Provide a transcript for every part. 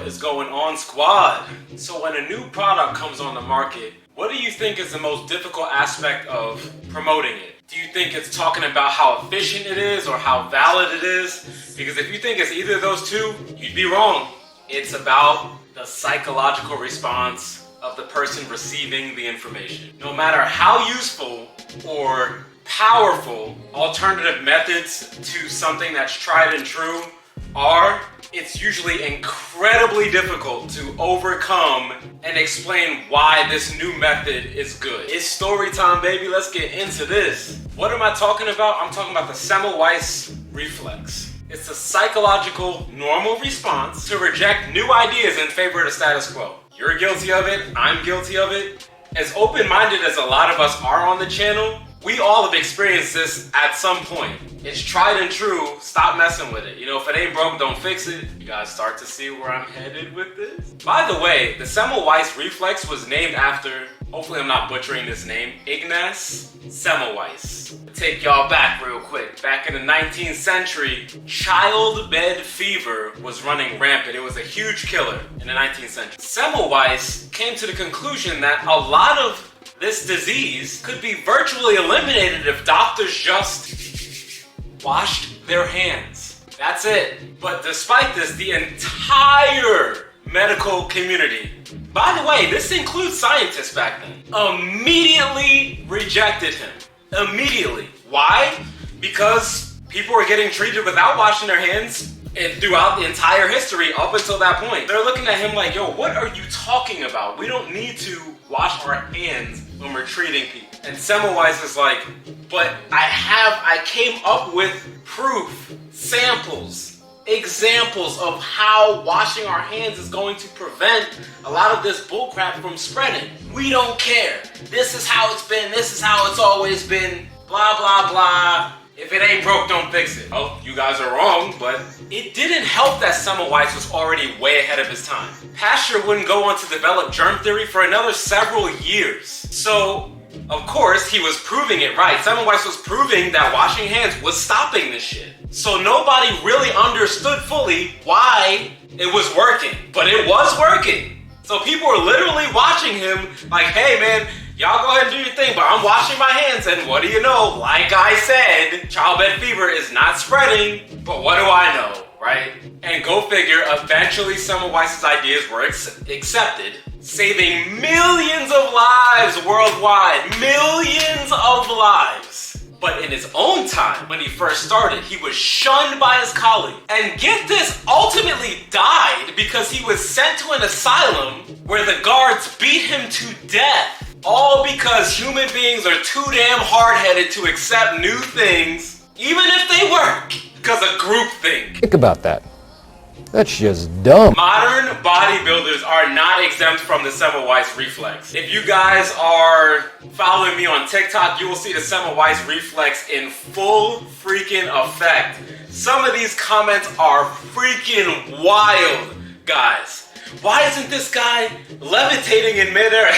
is going on, squad? So when a new product comes on the market, what do you think is the most difficult aspect of promoting it? Do you think it's talking about how efficient it is or how valid it is? Because if you think it's either of those two, you'd be wrong. It's about the psychological response of the person receiving the information. No matter how useful or powerful alternative methods to something that's tried and true are, it's usually incredibly difficult to overcome and explain why this new method is good. It's story time, baby. Let's get into this. What am I talking about? I'm talking about the Semmelweis Reflex. It's a psychological, normal response to reject new ideas in favor of the status quo. You're guilty of it. I'm guilty of it. As open-minded as a lot of us are on the channel, we all have experienced this at some point. It's tried and true. Stop messing with it. You know, if it ain't broke, don't fix it. You guys start to see where I'm headed with this? By the way, the Semmelweis Reflex was named after, hopefully I'm not butchering this name, Ignaz Semmelweis. Take y'all back real quick. Back in the 19th century, childbed fever was running rampant. It was a huge killer in the 19th century. Semmelweis came to the conclusion that a lot of this disease could be virtually eliminated if doctors just washed their hands. That's it. But despite this, the entire medical community, by the way, this includes scientists back then, immediately rejected him. Immediately. Why? Because people were getting treated without washing their hands throughout the entire history up until that point. They're looking at him like, yo, what are you talking about? We don't need to wash our hands when we're treating people. And Semmelweis is like, but I came up with proof, samples, examples of how washing our hands is going to prevent a lot of this bullcrap from spreading. We don't care. This is how it's been. This is how it's always been. Blah, blah, blah. If it ain't broke, don't fix it. Oh, you guys are wrong, but it didn't help that Semmelweis was already way ahead of his time. Pasteur wouldn't go on to develop germ theory for another several years. So, of course, he was proving it right. Semmelweis was proving that washing hands was stopping this shit. So nobody really understood fully why it was working, but it was working. So people were literally watching him like, hey man, y'all go ahead and do your thing, but I'm washing my hands, and what do you know? Like I said, childbed fever is not spreading, but what do I know, right? And go figure, eventually Semmelweis' ideas were accepted, saving millions of lives worldwide. Millions of lives. But in his own time, when he first started, he was shunned by his colleagues. And get this, ultimately died because he was sent to an asylum where the guards beat him to death. All because human beings are too damn hard-headed to accept new things, even if they work, because of groupthink. Think about that. That's just dumb. Modern bodybuilders are not exempt from the Semmelweis Reflex. If you guys are following me on TikTok, you will see the Semmelweis Reflex in full freaking effect. Some of these comments are freaking wild, guys. Why isn't this guy levitating in midair?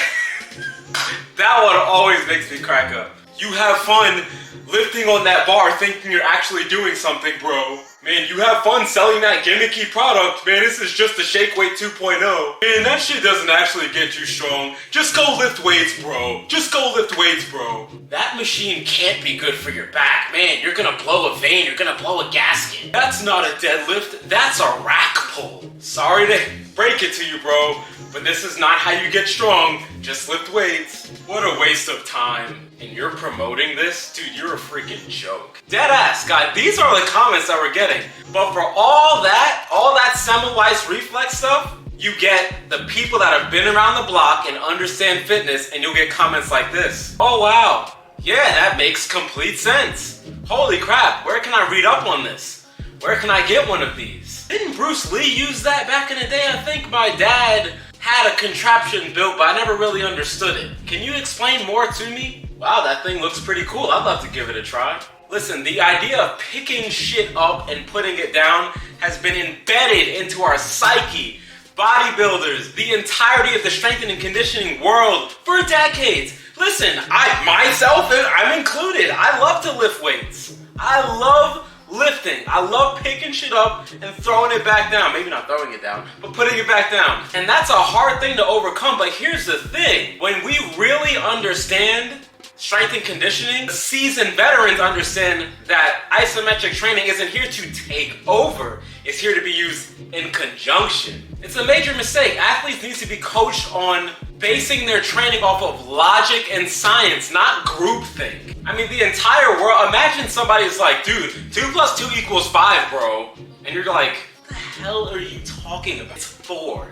That one always makes me crack up. You have fun lifting on that bar thinking you're actually doing something, bro. Man, you have fun selling that gimmicky product, man. This is just a shake weight 2.0. Man, that shit doesn't actually get you strong. Just go lift weights, bro. Just go lift weights, bro. That machine can't be good for your back. Man, you're gonna blow a vein. You're gonna blow a gasket. That's not a deadlift. That's a rack pull. Sorry to break it to you, bro, but this is not how you get strong. Just lift weights. What a waste of time. And you're promoting this? Dude, you're a freaking joke. Deadass, guys, these are the comments that we're getting. But for all that Semmelweis Reflex stuff, you get the people that have been around the block and understand fitness, and you'll get comments like this. Oh wow, yeah, that makes complete sense. Holy crap, where can I read up on this? Where can I get one of these? Didn't Bruce Lee use that back in the day? I think my dad had a contraption built, but I never really understood it. Can you explain more to me? Wow, that thing looks pretty cool. I'd love to give it a try. Listen, the idea of picking shit up and putting it down has been embedded into our psyche. Bodybuilders, the entirety of the strength and conditioning world for decades. Listen, I'm included. I love to lift weights. I love lifting. I love picking shit up and throwing it back down. Maybe not throwing it down, but putting it back down. And that's a hard thing to overcome, but here's the thing. When we really understand strength and conditioning, seasoned veterans understand that isometric training isn't here to take over. It's here to be used in conjunction. It's a major mistake. Athletes need to be coached on basing their training off of logic and science, not groupthink. I mean, the entire world, imagine somebody's like, dude, 2 + 2 = 5, bro. And you're like, what the hell are you talking about? It's 4.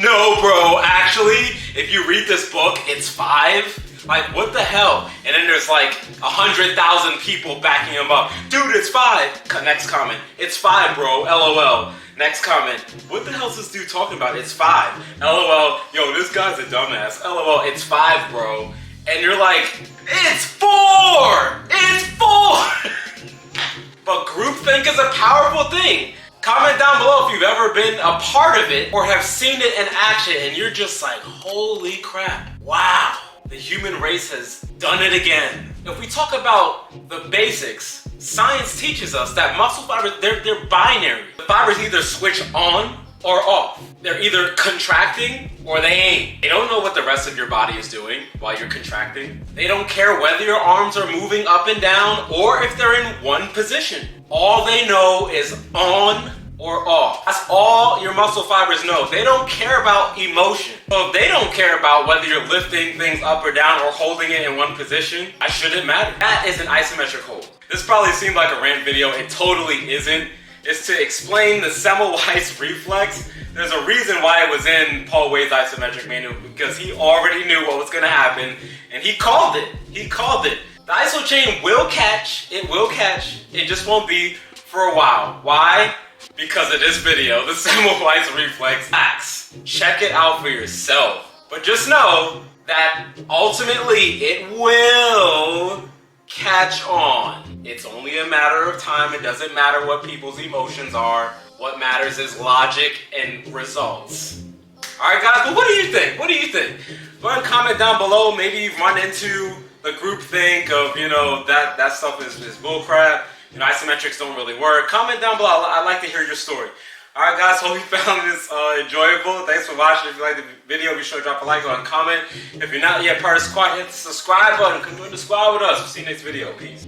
No, bro, actually, if you read this book, it's 5. Like, what the hell? And then there's like 100,000 people backing him up. Dude, it's 5. Next comment, it's 5, bro, LOL. Next comment, what the hell is this dude talking about? It's 5. LOL, yo, this guy's a dumbass. LOL, it's 5, bro. And you're like, it's 4! It's 4! But groupthink is a powerful thing. Comment down below if you've ever been a part of it or have seen it in action and you're just like, holy crap, wow. The human race has done it again. If we talk about the basics, science teaches us that muscle fibers, they're binary. The fibers either switch on or off. They're either contracting or they ain't. They don't know what the rest of your body is doing while you're contracting. They don't care whether your arms are moving up and down or if they're in one position. All they know is on or off. That's all your muscle fibers know. They don't care about emotion. So if they don't care about whether you're lifting things up or down or holding it in one position, that shouldn't matter. That is an isometric hold. This probably seemed like a rant video. It totally isn't. It's to explain the Semmelweis Reflex. There's a reason why it was in Paul Wade's isometric manual, because he already knew what was gonna happen and he called it. He called it. The Isochain will catch. It will catch. It just won't be for a while. Why? Because of this video, the Semmelweis Reflex acts. Check it out for yourself. But just know that ultimately it will catch on. It's only a matter of time. It doesn't matter what people's emotions are. What matters is logic and results. Alright guys, but what do you think? What do you think? Go ahead and comment down below. Maybe you've run into the groupthink of, you know, that stuff is bullcrap. You know, isometrics don't really work. Comment down below. I'd like to hear your story. Alright guys, hope you found this enjoyable. Thanks for watching. If you liked the video, be sure to drop a like or a comment. If you're not yet part of the squad, hit the subscribe button. Come join the squad with us. We'll see you next video. Peace.